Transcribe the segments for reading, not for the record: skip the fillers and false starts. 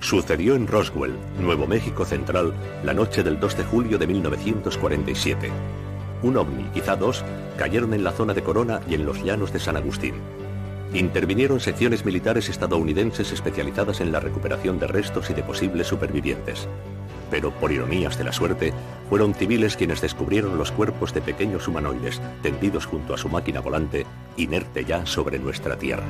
Sucedió en Roswell, Nuevo México Central, la noche del 2 de julio de 1947. Un ovni, quizá dos, cayeron en la zona de Corona y en los llanos de San Agustín. Intervinieron secciones militares estadounidenses especializadas en la recuperación de restos y de posibles supervivientes. Pero, por ironías de la suerte, fueron civiles quienes descubrieron los cuerpos de pequeños humanoides tendidos junto a su máquina volante, inerte ya sobre nuestra Tierra.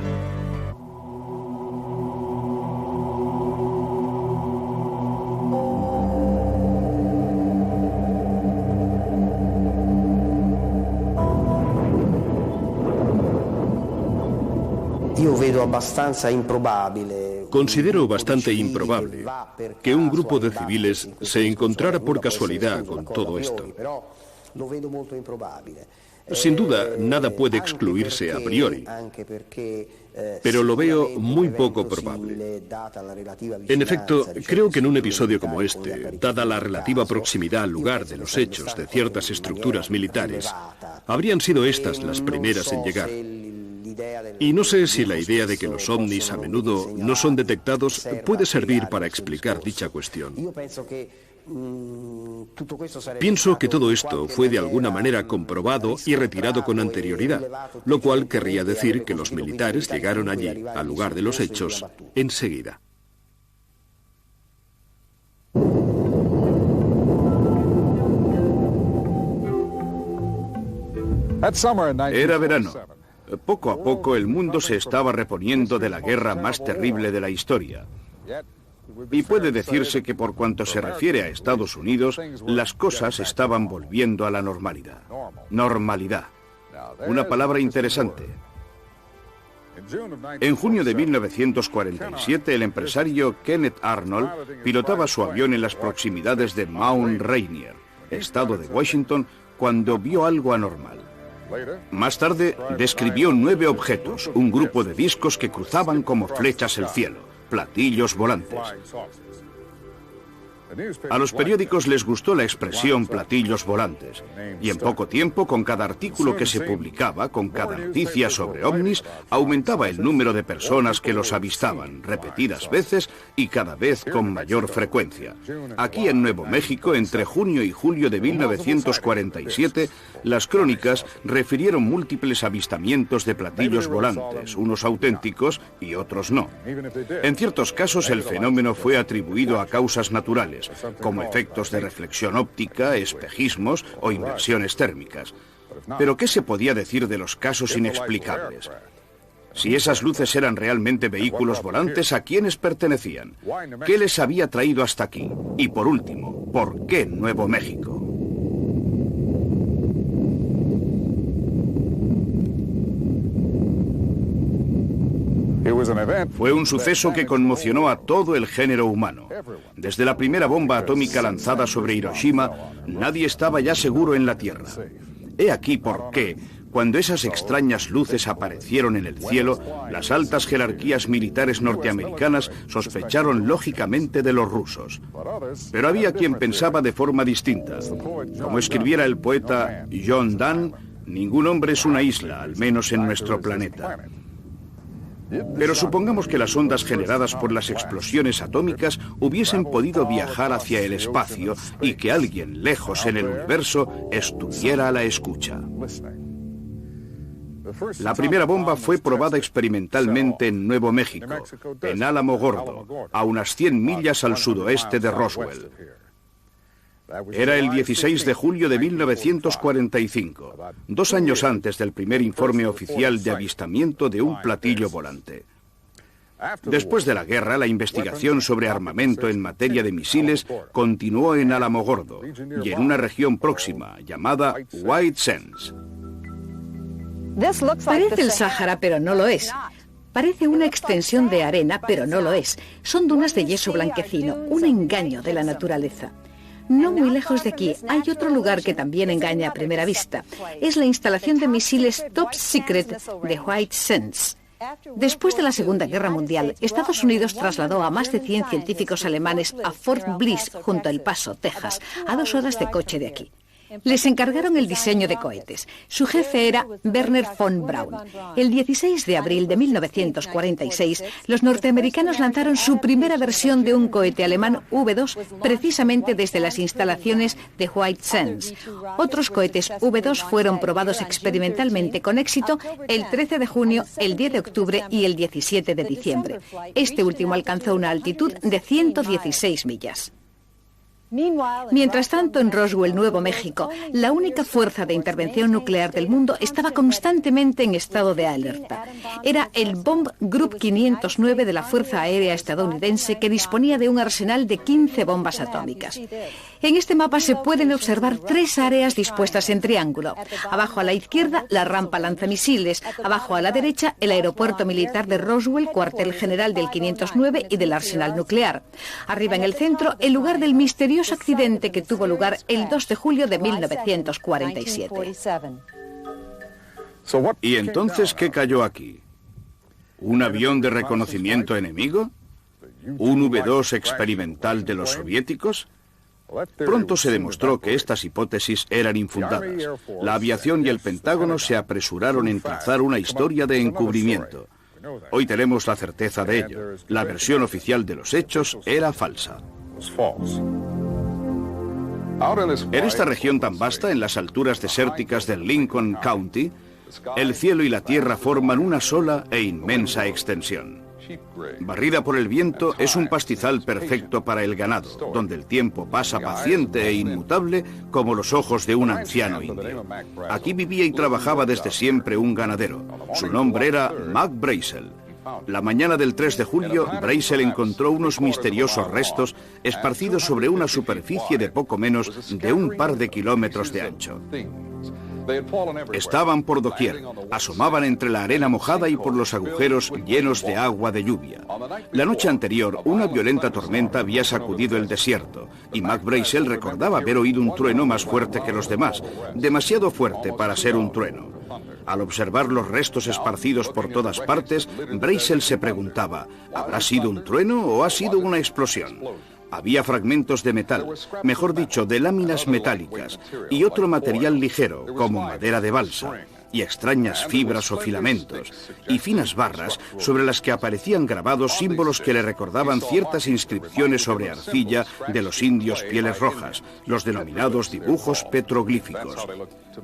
Considero bastante improbable que un grupo de civiles se encontrara por casualidad con todo esto. Sin duda, nada puede excluirse a priori, pero lo veo muy poco probable. En efecto, creo que en un episodio como este, dada la relativa proximidad al lugar de los hechos de ciertas estructuras militares, habrían sido estas las primeras en llegar. Y no sé si la idea de que los ovnis a menudo no son detectados puede servir para explicar dicha cuestión. Pienso que todo esto fue de alguna manera comprobado y retirado con anterioridad, lo cual querría decir que los militares llegaron allí, al lugar de los hechos, enseguida. Era verano. Poco a poco el mundo se estaba reponiendo de la guerra más terrible de la historia. Y puede decirse que por cuanto se refiere a Estados Unidos, las cosas estaban volviendo a la normalidad. Normalidad. Una palabra interesante. En junio de 1947, el empresario Kenneth Arnold pilotaba su avión en las proximidades de Mount Rainier, estado de Washington, cuando vio algo anormal. Más tarde, describió 9 objetos, un grupo de discos que cruzaban como flechas el cielo, platillos volantes. A los periódicos les gustó la expresión platillos volantes, y en poco tiempo, con cada artículo que se publicaba, con cada noticia sobre ovnis, aumentaba el número de personas que los avistaban, repetidas veces y cada vez con mayor frecuencia. Aquí en Nuevo México, entre junio y julio de 1947, las crónicas refirieron múltiples avistamientos de platillos volantes, unos auténticos y otros no. En ciertos casos el fenómeno fue atribuido a causas naturales, como efectos de reflexión óptica, espejismos o inversiones térmicas. Pero ¿qué se podía decir de los casos inexplicables? Si esas luces eran realmente vehículos volantes, ¿a quiénes pertenecían? ¿Qué les había traído hasta aquí? Y por último, ¿por qué Nuevo México? Fue un suceso que conmocionó a todo el género humano. Desde la primera bomba atómica lanzada sobre Hiroshima, nadie estaba ya seguro en la Tierra. He aquí por qué, cuando esas extrañas luces aparecieron en el cielo, las altas jerarquías militares norteamericanas sospecharon lógicamente de los rusos. Pero había quien pensaba de forma distinta. Como escribiera el poeta John Donne, ningún hombre es una isla, al menos en nuestro planeta. Pero supongamos que las ondas generadas por las explosiones atómicas hubiesen podido viajar hacia el espacio y que alguien lejos en el universo estuviera a la escucha. La primera bomba fue probada experimentalmente en Nuevo México, en Álamo Gordo, a unas 100 millas al sudoeste de Roswell. Era el 16 de julio de 1945, 2 años antes del primer informe oficial de avistamiento de un platillo volante. Después de la guerra, la investigación sobre armamento en materia de misiles continuó en Álamo Gordo y en una región próxima llamada White Sands. Parece el Sáhara, pero no lo es. Parece una extensión de arena, pero no lo es. Son dunas de yeso blanquecino, un engaño de la naturaleza. No muy lejos de aquí hay otro lugar que también engaña a primera vista. Es la instalación de misiles Top Secret de White Sands. Después de la Segunda Guerra Mundial, Estados Unidos trasladó a más de 100 científicos alemanes a Fort Bliss, junto a El Paso, Texas, a 2 horas de coche de aquí. Les encargaron el diseño de cohetes. Su jefe era Wernher von Braun. El 16 de abril de 1946, los norteamericanos lanzaron su primera versión de un cohete alemán V2 precisamente desde las instalaciones de White Sands. Otros cohetes V2 fueron probados experimentalmente con éxito el 13 de junio, el 10 de octubre y el 17 de diciembre. Este último alcanzó una altitud de 116 millas. Mientras tanto, en Roswell, Nuevo México, la única fuerza de intervención nuclear del mundo estaba constantemente en estado de alerta. Era el Bomb Group 509 de la Fuerza Aérea Estadounidense, que disponía de un arsenal de 15 bombas atómicas. En este mapa se pueden observar 3 áreas dispuestas en triángulo. Abajo a la izquierda, la rampa lanzamisiles. Abajo a la derecha, el aeropuerto militar de Roswell, cuartel general del 509 y del arsenal nuclear. Arriba en el centro, el lugar del misterioso accidente que tuvo lugar el 2 de julio de 1947. ¿Y entonces qué cayó aquí? ¿Un avión de reconocimiento enemigo? ¿Un V2 experimental de los soviéticos? Pronto se demostró que estas hipótesis eran infundadas. La aviación y el Pentágono se apresuraron en trazar una historia de encubrimiento. Hoy tenemos la certeza de ello. La versión oficial de los hechos era falsa. En esta región tan vasta, en las alturas desérticas del Lincoln County, el cielo y la tierra forman una sola e inmensa extensión. Barrida por el viento, es un pastizal perfecto para el ganado, donde el tiempo pasa paciente e inmutable como los ojos de un anciano indio. Aquí vivía y trabajaba desde siempre un ganadero. Su nombre era Mac Brazel. La mañana del 3 de julio, Brazel encontró unos misteriosos restos esparcidos sobre una superficie de poco menos de un par de kilómetros de ancho. Estaban por doquier, asomaban entre la arena mojada y por los agujeros llenos de agua de lluvia. La noche anterior, una violenta tormenta había sacudido el desierto, y Mac Brazel recordaba haber oído un trueno más fuerte que los demás, demasiado fuerte para ser un trueno. Al observar los restos esparcidos por todas partes, Brazel se preguntaba, ¿habrá sido un trueno o ha sido una explosión? Había fragmentos de metal, mejor dicho, de láminas metálicas, y otro material ligero, como madera de balsa, y extrañas fibras o filamentos, y finas barras sobre las que aparecían grabados símbolos que le recordaban ciertas inscripciones sobre arcilla de los indios pieles rojas, los denominados dibujos petroglíficos.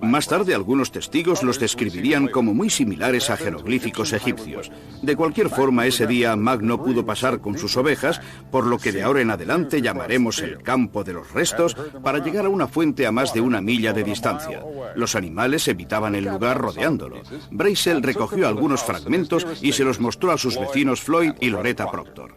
Más tarde, algunos testigos los describirían como muy similares a jeroglíficos egipcios. De cualquier forma, ese día Mac no pudo pasar con sus ovejas, por lo que de ahora en adelante llamaremos el campo de los restos para llegar a una fuente a más de 1 milla de distancia. Los animales evitaban el lugar rodeándolo. Brazel recogió algunos fragmentos y se los mostró a sus vecinos Floyd y Loretta Proctor.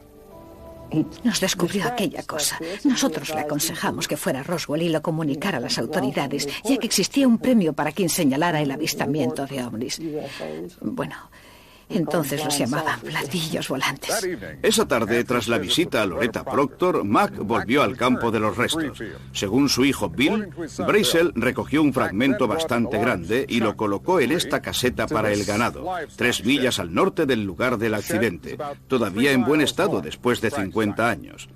Nos descubrió aquella cosa. Nosotros le aconsejamos que fuera a Roswell y lo comunicara a las autoridades, ya que existía un premio para quien señalara el avistamiento de ovnis. Bueno, entonces los llamaban platillos volantes. Esa tarde, tras la visita a Loretta Proctor, Mac volvió al campo de los restos. Según su hijo Bill, Brazel recogió un fragmento bastante grande y lo colocó en esta caseta para el ganado, 3 millas al norte del lugar del accidente, todavía en buen estado después de 50 años.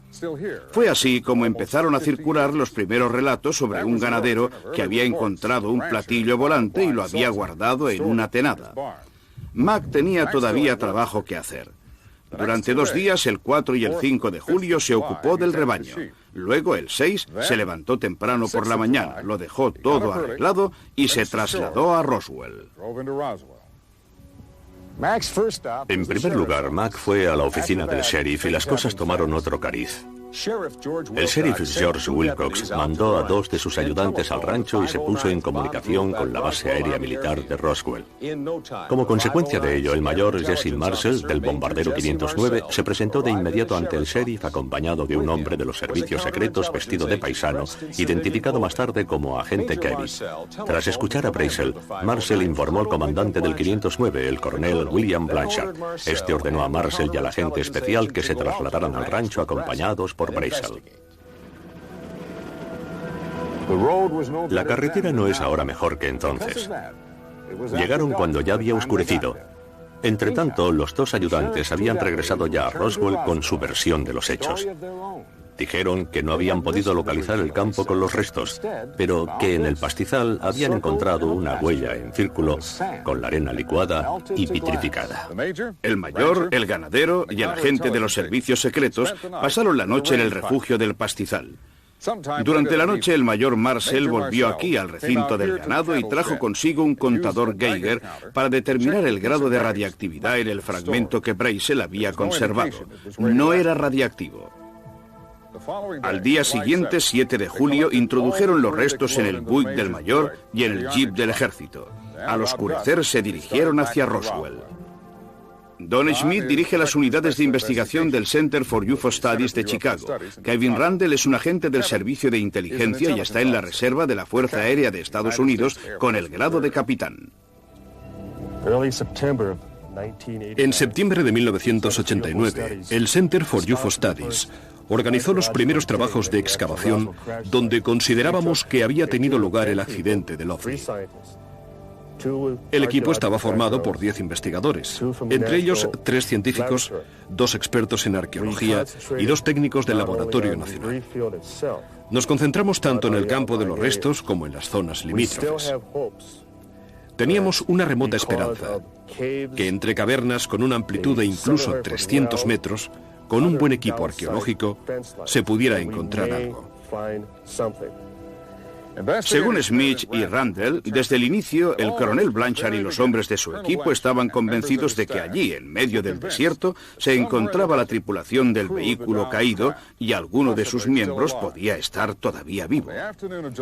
Fue así como empezaron a circular los primeros relatos sobre un ganadero que había encontrado un platillo volante y lo había guardado en una tenada. Mac tenía todavía trabajo que hacer. Durante 2 días, el 4 y el 5 de julio, se ocupó del rebaño. Luego, el 6, se levantó temprano por la mañana, lo dejó todo arreglado y se trasladó a Roswell. En primer lugar, Mac fue a la oficina del sheriff y las cosas tomaron otro cariz. El sheriff George Wilcox mandó a 2 de sus ayudantes al rancho y se puso en comunicación con la base aérea militar de Roswell. Como consecuencia de ello, el mayor Jesse Marcel, del bombardero 509, se presentó de inmediato ante el sheriff acompañado de un hombre de los servicios secretos vestido de paisano, identificado más tarde como agente Kevin. Tras escuchar a Brazel, Marcel informó al comandante del 509, el coronel William Blanchard. Este ordenó a Marcel y al agente especial que se trasladaran al rancho acompañados por Brazel. La carretera no es ahora mejor que entonces. Llegaron cuando ya había oscurecido. Entretanto, los 2 ayudantes habían regresado ya a Roswell con su versión de los hechos. Dijeron que no habían podido localizar el campo con los restos, pero que en el pastizal habían encontrado una huella en círculo con la arena licuada y vitrificada. El mayor, el ganadero y el agente de los servicios secretos pasaron la noche en el refugio del pastizal. Durante la noche el mayor Marcel volvió aquí al recinto del ganado y trajo consigo un contador Geiger para determinar el grado de radiactividad en el fragmento que Brazel había conservado. No era radiactivo. Al día siguiente, 7 de julio, introdujeron los restos en el Buick del mayor y en el Jeep del ejército. Al oscurecer se dirigieron hacia Roswell. Don Schmidt dirige las unidades de investigación del Center for UFO Studies de Chicago. Kevin Randle es un agente del servicio de inteligencia y está en la reserva de la Fuerza Aérea de Estados Unidos con el grado de capitán. En septiembre de 1989, el Center for UFO Studies organizó los primeros trabajos de excavación donde considerábamos que había tenido lugar el accidente del OVNI. El equipo estaba formado por 10 investigadores, entre ellos 3 científicos, 2 expertos en arqueología y 2 técnicos del Laboratorio Nacional. Nos concentramos tanto en el campo de los restos como en las zonas limítrofes. Teníamos una remota esperanza, que entre cavernas con una amplitud de incluso 300 metros, con un buen equipo arqueológico, se pudiera encontrar algo. Según Smith y Randle, desde el inicio, el coronel Blanchard y los hombres de su equipo estaban convencidos de que allí, en medio del desierto, se encontraba la tripulación del vehículo caído y alguno de sus miembros podía estar todavía vivo.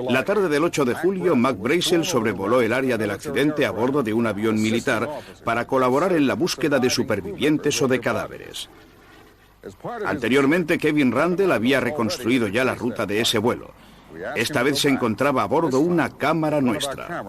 La tarde del 8 de julio, Mac Brazel sobrevoló el área del accidente a bordo de un avión militar para colaborar en la búsqueda de supervivientes o de cadáveres. Anteriormente, Kevin Randle había reconstruido ya la ruta de ese vuelo. Esta vez se encontraba a bordo una cámara nuestra.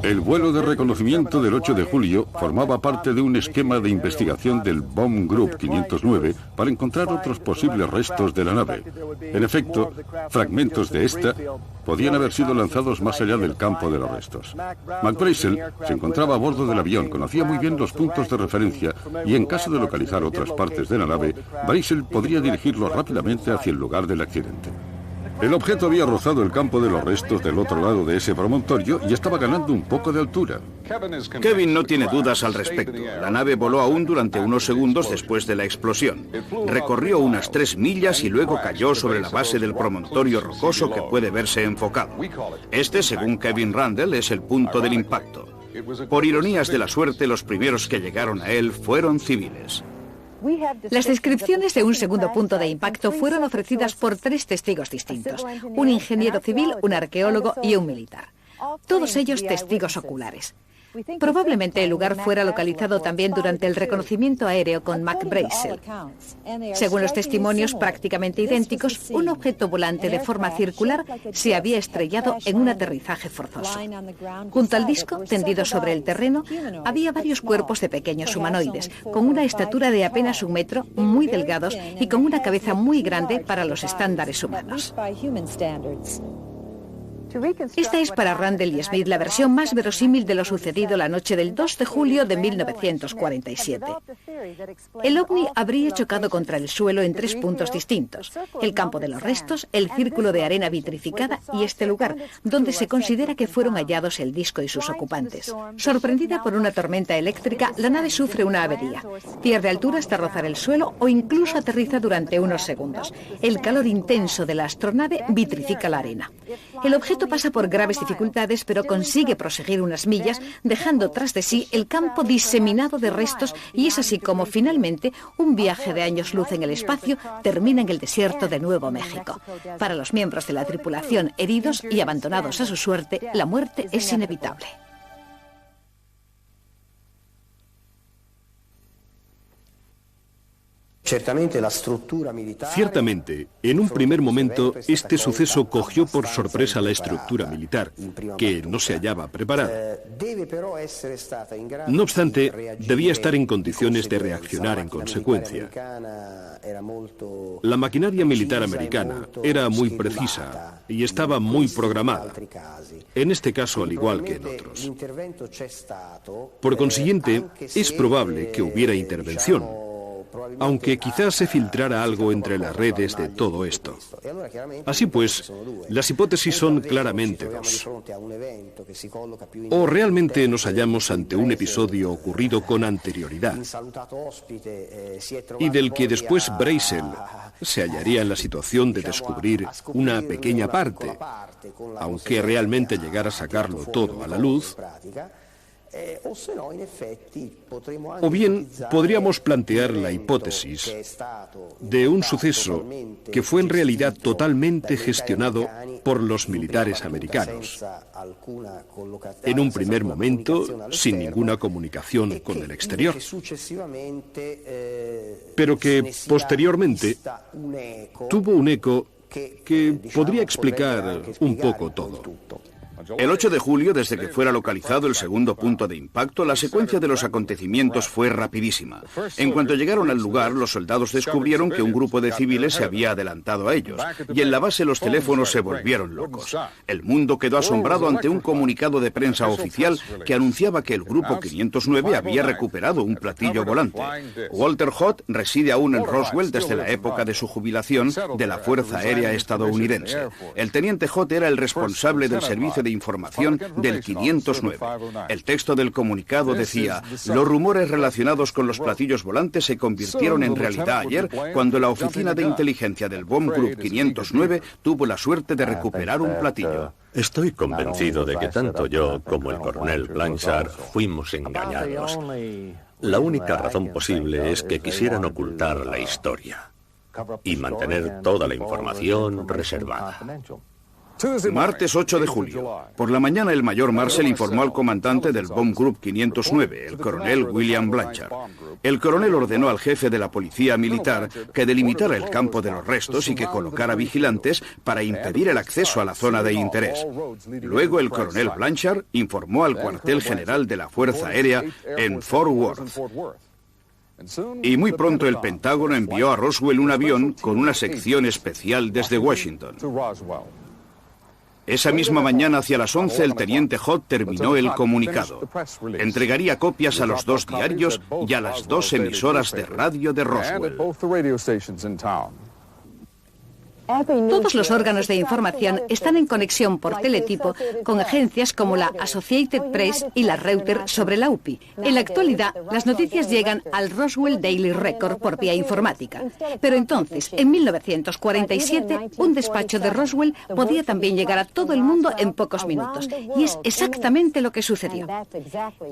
El vuelo de reconocimiento del 8 de julio formaba parte de un esquema de investigación del Bomb Group 509 para encontrar otros posibles restos de la nave. En efecto, fragmentos de esta podían haber sido lanzados más allá del campo de los restos. Mac Brazel se encontraba a bordo del avión, conocía muy bien los puntos de referencia y en caso de localizar otras partes de la nave, Brazel podría dirigirlos rápidamente hacia el lugar del accidente. El objeto había rozado el campo de los restos del otro lado de ese promontorio y estaba ganando un poco de altura. Kevin no tiene dudas al respecto. La nave voló aún durante unos segundos después de la explosión. Recorrió unas 3 millas y luego cayó sobre la base del promontorio rocoso que puede verse enfocado. Este, según Kevin Randle, es el punto del impacto. Por ironías de la suerte, los primeros que llegaron a él fueron civiles. Las descripciones de un segundo punto de impacto fueron ofrecidas por 3 testigos distintos, un ingeniero civil, un arqueólogo y un militar. Todos ellos testigos oculares. Probablemente el lugar fuera localizado también durante el reconocimiento aéreo con Mac Brazel. Según los testimonios prácticamente idénticos, un objeto volante de forma circular se había estrellado en un aterrizaje forzoso. Junto al disco, tendido sobre el terreno, había varios cuerpos de pequeños humanoides, con una estatura de apenas 1 metro, muy delgados y con una cabeza muy grande para los estándares humanos. Esta es para Randle y Smith la versión más verosímil de lo sucedido la noche del 2 de julio de 1947. El ovni habría chocado contra el suelo en 3 puntos distintos: el campo de los restos, el círculo de arena vitrificada y este lugar, donde se considera que fueron hallados el disco y sus ocupantes. Sorprendida por una tormenta eléctrica, la nave sufre una avería. Pierde altura hasta rozar el suelo o incluso aterriza durante unos segundos. El calor intenso de la astronave vitrifica la arena. El objeto pasa por graves dificultades, pero consigue proseguir unas millas, dejando tras de sí el campo diseminado de restos, y es así como finalmente un viaje de años luz en el espacio termina en el desierto de Nuevo México. Para los miembros de la tripulación heridos y abandonados a su suerte, la muerte es inevitable. Ciertamente, en un primer momento, este suceso cogió por sorpresa la estructura militar, que no se hallaba preparada. No obstante, debía estar en condiciones de reaccionar en consecuencia. La maquinaria militar americana era muy precisa y estaba muy programada, en este caso al igual que en otros. Por consiguiente, es probable que hubiera intervención, aunque quizás se filtrara algo entre las redes de todo esto. Así pues, las hipótesis son claramente dos. O realmente nos hallamos ante un episodio ocurrido con anterioridad y del que después Brazel se hallaría en la situación de descubrir una pequeña parte, aunque realmente llegara a sacarlo todo a la luz. O bien podríamos plantear la hipótesis de un suceso que fue en realidad totalmente gestionado por los militares americanos, en un primer momento sin ninguna comunicación con el exterior, pero que posteriormente tuvo un eco que podría explicar un poco todo. El 8 de julio, desde que fuera localizado el segundo punto de impacto, la secuencia de los acontecimientos fue rapidísima. En cuanto llegaron al lugar, los soldados descubrieron que un grupo de civiles se había adelantado a ellos, y en la base los teléfonos se volvieron locos. El mundo quedó asombrado ante un comunicado de prensa oficial que anunciaba que el Grupo 509 había recuperado un platillo volante. Walter Haut reside aún en Roswell desde la época de su jubilación de la Fuerza Aérea estadounidense. El teniente Haut era el responsable del servicio de información del 509. El texto del comunicado decía: los rumores relacionados con los platillos volantes se convirtieron en realidad ayer cuando la oficina de inteligencia del Bomb Group 509 tuvo la suerte de recuperar un platillo. Estoy convencido de que tanto yo como el coronel Blanchard fuimos engañados. La única razón posible es que quisieran ocultar la historia y mantener toda la información reservada. Martes 8 de julio. Por la mañana el mayor Marshall informó al comandante del Bomb Group 509, el coronel William Blanchard. El coronel ordenó al jefe de la policía militar que delimitara el campo de los restos y que colocara vigilantes para impedir el acceso a la zona de interés. Luego el coronel Blanchard informó al cuartel general de la Fuerza Aérea en Fort Worth. Y muy pronto el Pentágono envió a Roswell un avión con una sección especial desde Washington. Esa misma mañana, hacia las 11, el teniente Haut terminó el comunicado. Entregaría copias a los 2 diarios y a las 2 emisoras de radio de Roswell. Todos los órganos de información están en conexión por teletipo con agencias como la Associated Press y la Reuters sobre la UPI. En la actualidad, las noticias llegan al Roswell Daily Record por vía informática. Pero entonces, en 1947, un despacho de Roswell podía también llegar a todo el mundo en pocos minutos. Y es exactamente lo que sucedió.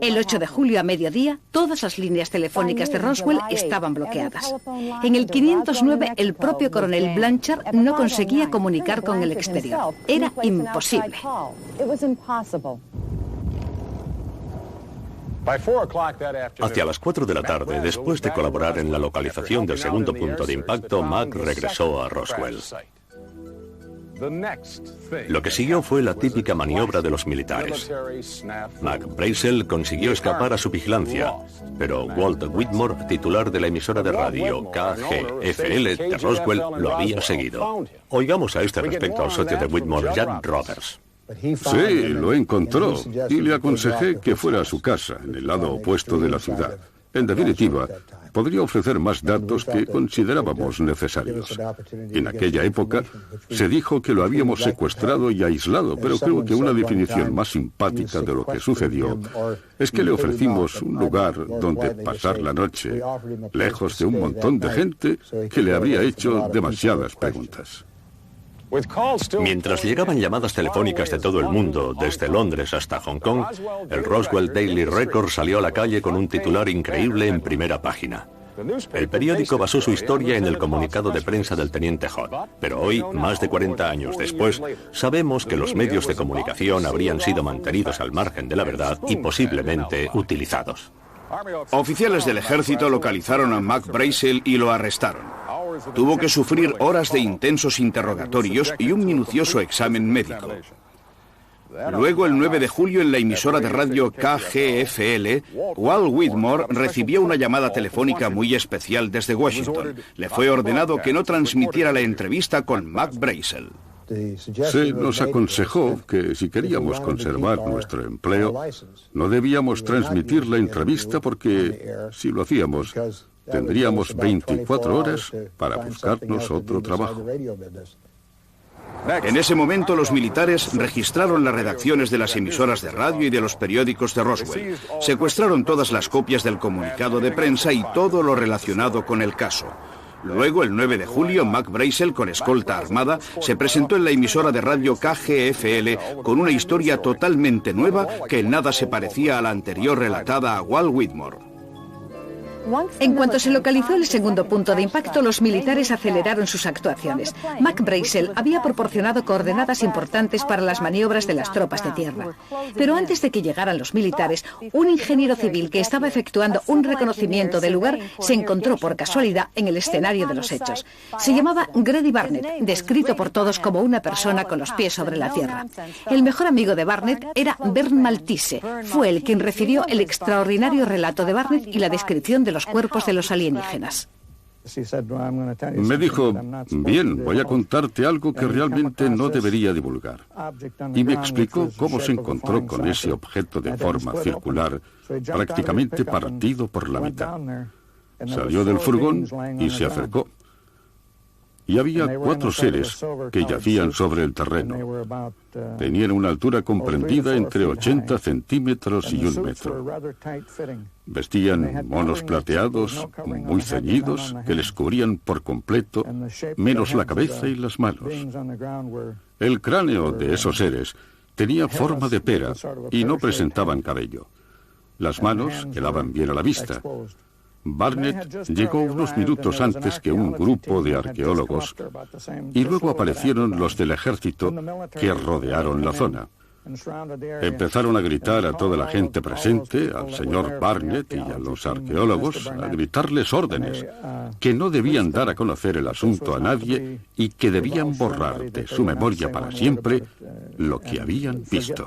El 8 de julio a mediodía, todas las líneas telefónicas de Roswell estaban bloqueadas. En el 509, el propio coronel Blanchard no conseguía comunicar con el exterior. Era imposible. Hacia las 4 de la tarde, después de colaborar en la localización del segundo punto de impacto, Mac regresó a Roswell. Lo que siguió fue la típica maniobra de los militares. Mac Brazel consiguió escapar a su vigilancia, pero Walt Whitmore, titular de la emisora de radio KGFL de Roswell, lo había seguido. Oigamos a este respecto al socio de Whitmore, Jack Roberts. Sí, lo encontró y le aconsejé que fuera a su casa, en el lado opuesto de la ciudad. En definitiva, podría ofrecer más datos que considerábamos necesarios. En aquella época se dijo que lo habíamos secuestrado y aislado, pero creo que una definición más simpática de lo que sucedió es que le ofrecimos un lugar donde pasar la noche, lejos de un montón de gente que le habría hecho demasiadas preguntas. Mientras llegaban llamadas telefónicas de todo el mundo, desde Londres hasta Hong Kong, el Roswell Daily Record salió a la calle con un titular increíble en primera página. El periódico basó su historia en el comunicado de prensa del teniente Haut, pero hoy, más de 40 años después, sabemos que los medios de comunicación habrían sido mantenidos al margen de la verdad y posiblemente utilizados. Oficiales del ejército localizaron a Mac Brazel y lo arrestaron. Tuvo que sufrir horas de intensos interrogatorios y un minucioso examen médico. Luego, el 9 de julio, en la emisora de radio KGFL, Walt Whitmore recibió una llamada telefónica muy especial desde Washington. Le fue ordenado que no transmitiera la entrevista con Mac Brazel. Se nos aconsejó que si queríamos conservar nuestro empleo, no debíamos transmitir la entrevista porque, si lo hacíamos, Tendríamos 24 horas para buscarnos otro trabajo. En ese momento los militares registraron las redacciones de las emisoras de radio y de los periódicos de Roswell. Secuestraron todas las copias del comunicado de prensa y todo lo relacionado con el caso. Luego, el 9 de julio, Mac Brazel, con escolta armada, se presentó en la emisora de radio KGFL con una historia totalmente nueva que en nada se parecía a la anterior relatada a Walt Whitmore. En cuanto se localizó el segundo punto de impacto, los militares aceleraron sus actuaciones. Mac Brazel había proporcionado coordenadas importantes para las maniobras de las tropas de tierra. Pero antes de que llegaran los militares, un ingeniero civil que estaba efectuando un reconocimiento del lugar se encontró por casualidad en el escenario de los hechos. Se llamaba Grady Barnett, descrito por todos como una persona con los pies sobre la tierra. El mejor amigo de Barnett era Bern Maltese. Fue él quien refirió el extraordinario relato de Barnett y la descripción de los cuerpos de los alienígenas. Me dijo, bien, voy a contarte algo que realmente no debería divulgar. Y me explicó cómo se encontró con ese objeto de forma circular, prácticamente partido por la mitad. Salió del furgón y se acercó. Y había 4 seres que yacían sobre el terreno. Tenían una altura comprendida entre 80 centímetros y 1 metro. Vestían monos plateados, muy ceñidos, que les cubrían por completo, menos la cabeza y las manos. El cráneo de esos seres tenía forma de pera y no presentaban cabello. Las manos quedaban bien a la vista. Barnett llegó unos minutos antes que un grupo de arqueólogos y luego aparecieron los del ejército que rodearon la zona. Empezaron a gritar a toda la gente presente, al señor Barnett y a los arqueólogos, a gritarles órdenes, que no debían dar a conocer el asunto a nadie y que debían borrar de su memoria para siempre lo que habían visto.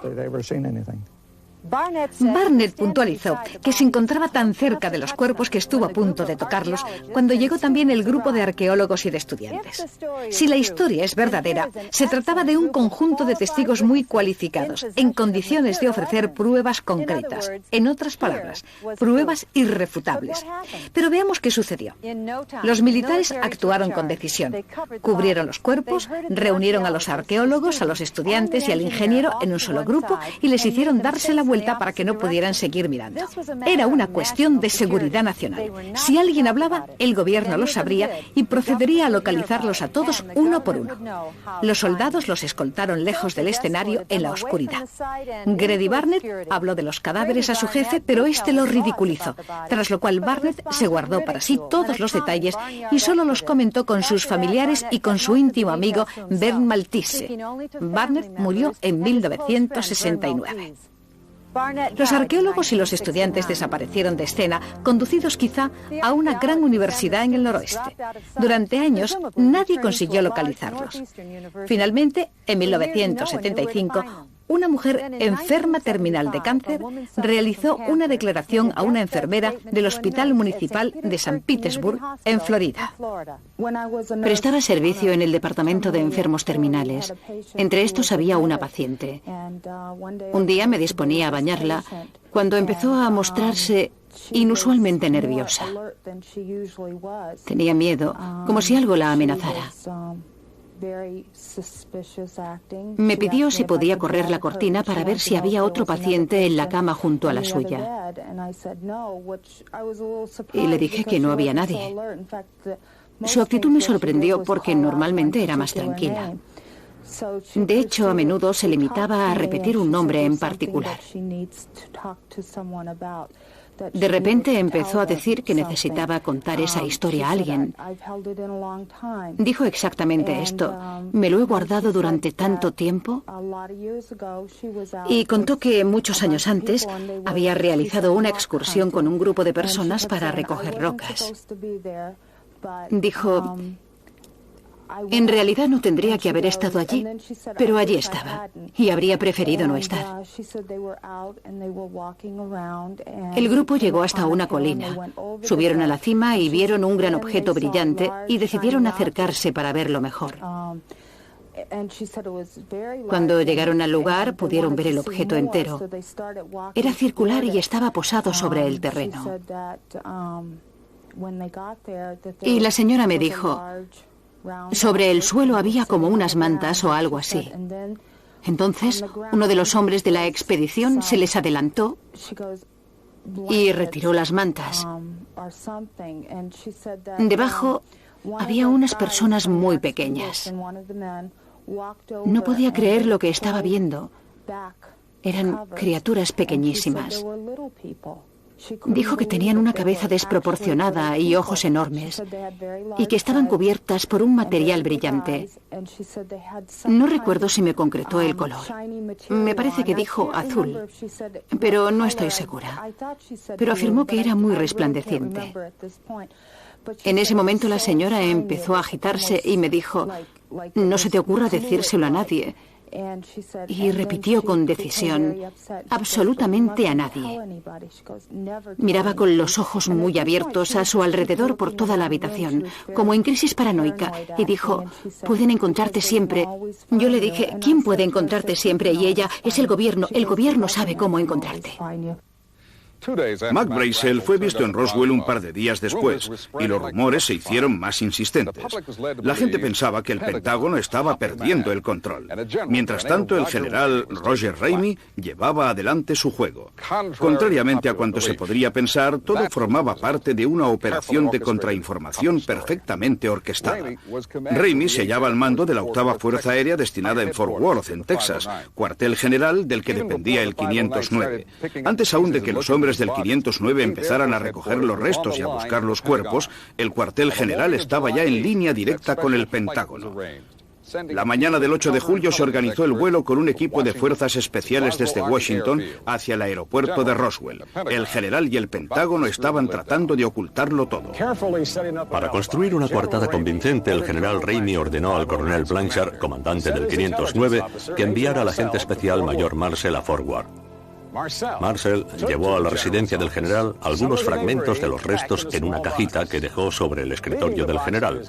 Barnett puntualizó que se encontraba tan cerca de los cuerpos que estuvo a punto de tocarlos cuando llegó también el grupo de arqueólogos y de estudiantes. Si la historia es verdadera, se trataba de un conjunto de testigos muy cualificados, en condiciones de ofrecer pruebas concretas. En otras palabras, pruebas irrefutables. Pero veamos qué sucedió. Los militares actuaron con decisión. Cubrieron los cuerpos, reunieron a los arqueólogos, a los estudiantes y al ingeniero en un solo grupo y les hicieron darse la vuelta para que no pudieran seguir mirando. Era una cuestión de seguridad nacional. Si alguien hablaba, el gobierno lo sabría y procedería a localizarlos a todos uno por uno. Los soldados los escoltaron lejos del escenario en la oscuridad. Grady Barnett habló de los cadáveres a su jefe, pero este lo ridiculizó, tras lo cual Barnett se guardó para sí todos los detalles y solo los comentó con sus familiares y con su íntimo amigo Bern Maltese. Barnett murió en 1969. Los arqueólogos y los estudiantes desaparecieron de escena, conducidos quizá a una gran universidad en el noroeste. Durante años, nadie consiguió localizarlos. Finalmente, en 1975, una mujer enferma terminal de cáncer realizó una declaración a una enfermera del Hospital Municipal de San Petersburg, en Florida. Prestaba servicio en el departamento de enfermos terminales. Entre estos había una paciente. Un día me disponía a bañarla cuando empezó a mostrarse inusualmente nerviosa. Tenía miedo, como si algo la amenazara. Me pidió si podía correr la cortina para ver si había otro paciente en la cama junto a la suya. Y le dije que no había nadie. Su actitud me sorprendió porque normalmente era más tranquila. De hecho, a menudo se limitaba a repetir un nombre en particular. De repente empezó a decir que necesitaba contar esa historia a alguien. Dijo exactamente esto. Me lo he guardado durante tanto tiempo. Y contó que muchos años antes había realizado una excursión con un grupo de personas para recoger rocas. Dijo, en realidad no tendría que haber estado allí, pero allí estaba, y habría preferido no estar. El grupo llegó hasta una colina. Subieron a la cima y vieron un gran objeto brillante y decidieron acercarse para verlo mejor. Cuando llegaron al lugar, pudieron ver el objeto entero. Era circular y estaba posado sobre el terreno. Y la señora me dijo, sobre el suelo había como unas mantas o algo así. Entonces, uno de los hombres de la expedición se les adelantó y retiró las mantas. Debajo había unas personas muy pequeñas. No podía creer lo que estaba viendo. Eran criaturas pequeñísimas. Dijo que tenían una cabeza desproporcionada y ojos enormes, y que estaban cubiertas por un material brillante. No recuerdo si me concretó el color. Me parece que dijo azul, pero no estoy segura. Pero afirmó que era muy resplandeciente. En ese momento la señora empezó a agitarse y me dijo, no se te ocurra decírselo a nadie. Y repitió con decisión, absolutamente a nadie. Miraba con los ojos muy abiertos a su alrededor por toda la habitación, como en crisis paranoica, y dijo, pueden encontrarte siempre. Yo le dije, ¿quién puede encontrarte siempre? Y ella, es el gobierno sabe cómo encontrarte. Mac Brazel fue visto en Roswell un par de días después, y los rumores se hicieron más insistentes. La gente pensaba que el Pentágono estaba perdiendo el control. Mientras tanto, el general Roger Ramey llevaba adelante su juego. Contrariamente a cuanto se podría pensar, todo formaba parte de una operación de contrainformación perfectamente orquestada. Ramey se hallaba al mando de la 8ª Fuerza Aérea destinada en Fort Worth, en Texas, cuartel general del que dependía el 509. Antes aún de que los hombres del 509 empezaran a recoger los restos y a buscar los cuerpos, el cuartel general estaba ya en línea directa con el Pentágono. La mañana del 8 de julio se organizó el vuelo con un equipo de fuerzas especiales desde Washington hacia el aeropuerto de Roswell. El general y el Pentágono estaban tratando de ocultarlo todo. Para construir una coartada convincente, el general Ramey ordenó al coronel Blanchard, comandante del 509, que enviara al agente especial mayor Marcel a Fort Worth. Marcel llevó a la residencia del general algunos fragmentos de los restos en una cajita que dejó sobre el escritorio del general.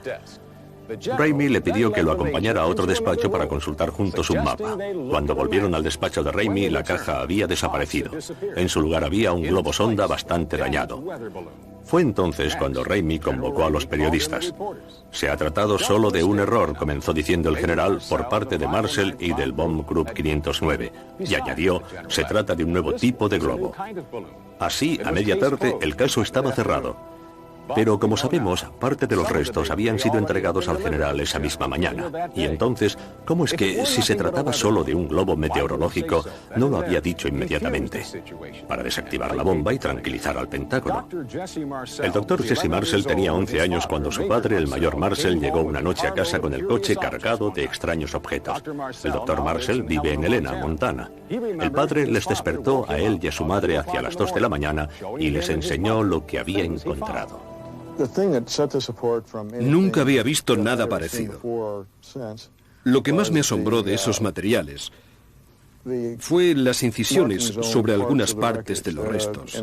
Ramey le pidió que lo acompañara a otro despacho para consultar juntos un mapa. Cuando volvieron al despacho de Ramey, la caja había desaparecido. En su lugar había un globo sonda bastante dañado. Fue entonces cuando Ramey convocó a los periodistas. Se ha tratado solo de un error, comenzó diciendo el general, por parte de Marcel y del Bomb Group 509. Y añadió, se trata de un nuevo tipo de globo. Así, a media tarde, el caso estaba cerrado. Pero, como sabemos, parte de los restos habían sido entregados al general esa misma mañana. Y entonces, ¿cómo es que, si se trataba solo de un globo meteorológico, no lo había dicho inmediatamente? Para desactivar la bomba y tranquilizar al Pentágono. El doctor Jesse Marcel tenía 11 años cuando su padre, el mayor Marcel, llegó una noche a casa con el coche cargado de extraños objetos. El doctor Marcel vive en Helena, Montana. El padre les despertó a él y a su madre hacia las 2 de la mañana y les enseñó lo que había encontrado. Nunca había visto nada parecido. Lo que más me asombró de esos materiales fue las incisiones sobre algunas partes de los restos.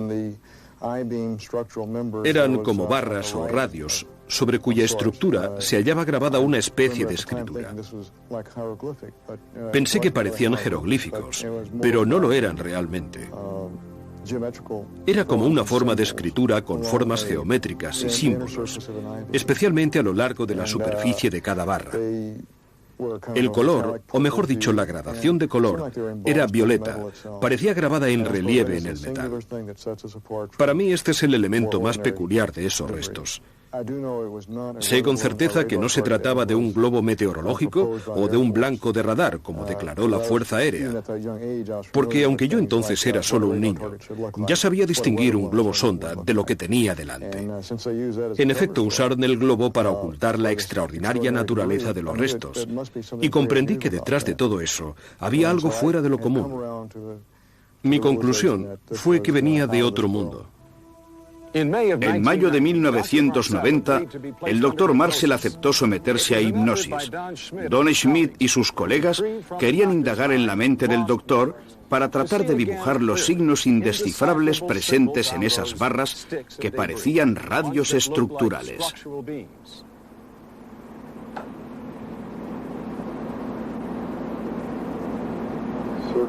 Eran como barras o radios sobre cuya estructura se hallaba grabada una especie de escritura. Pensé que parecían jeroglíficos, pero no lo eran realmente. Era como una forma de escritura con formas geométricas y símbolos, especialmente a lo largo de la superficie de cada barra. El color, o mejor dicho, la gradación de color, era violeta, parecía grabada en relieve en el metal. Para mí este es el elemento más peculiar de esos restos. Sé con certeza que no se trataba de un globo meteorológico o de un blanco de radar, como declaró la Fuerza Aérea. Porque aunque yo entonces era solo un niño, ya sabía distinguir un globo sonda de lo que tenía delante. En efecto, usaron el globo para ocultar la extraordinaria naturaleza de los restos. Y comprendí que detrás de todo eso había algo fuera de lo común. Mi conclusión fue que venía de otro mundo. En mayo de 1990, el doctor Marcel aceptó someterse a hipnosis. Don Schmidt y sus colegas querían indagar en la mente del doctor para tratar de dibujar los signos indescifrables presentes en esas barras que parecían radios estructurales.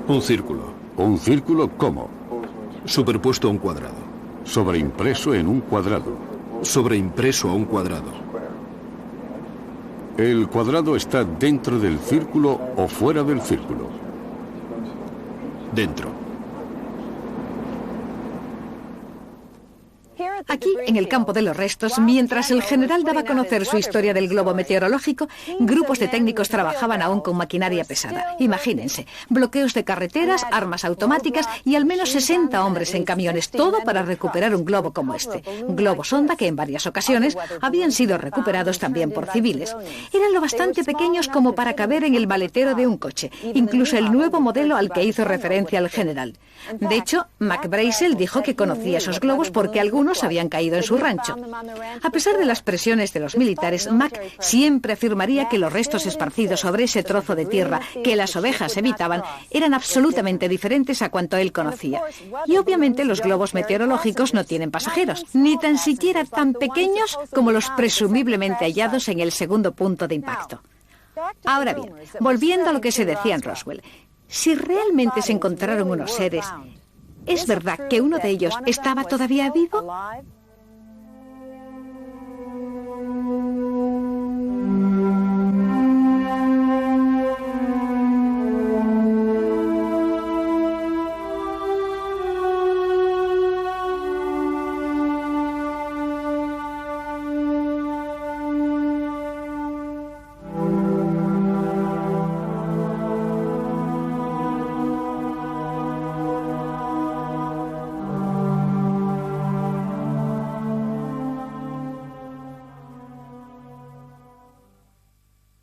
Un círculo. ¿Un círculo cómo? Superpuesto a un cuadrado. Sobreimpreso en un cuadrado. sobreimpreso a un cuadrado. El cuadrado está dentro del círculo o fuera del círculo. Dentro. Aquí, en el campo de los restos, mientras el general daba a conocer su historia del globo meteorológico, grupos de técnicos trabajaban aún con maquinaria pesada. Imagínense, bloqueos de carreteras, armas automáticas y al menos 60 hombres en camiones, todo para recuperar un globo como este. Globos sonda que en varias ocasiones habían sido recuperados también por civiles. Eran lo bastante pequeños como para caber en el maletero de un coche, incluso el nuevo modelo al que hizo referencia el general. De hecho, Mac Brazel dijo que conocía esos globos porque algunos habían caído en su rancho. A pesar de las presiones de los militares, Mac siempre afirmaría que los restos esparcidos sobre ese trozo de tierra que las ovejas evitaban eran absolutamente diferentes a cuanto él conocía. Y obviamente los globos meteorológicos no tienen pasajeros, ni tan siquiera tan pequeños como los presumiblemente hallados en el segundo punto de impacto. Ahora bien, volviendo a lo que se decía en Roswell, si realmente se encontraron unos seres, ¿es verdad que uno de ellos estaba todavía vivo?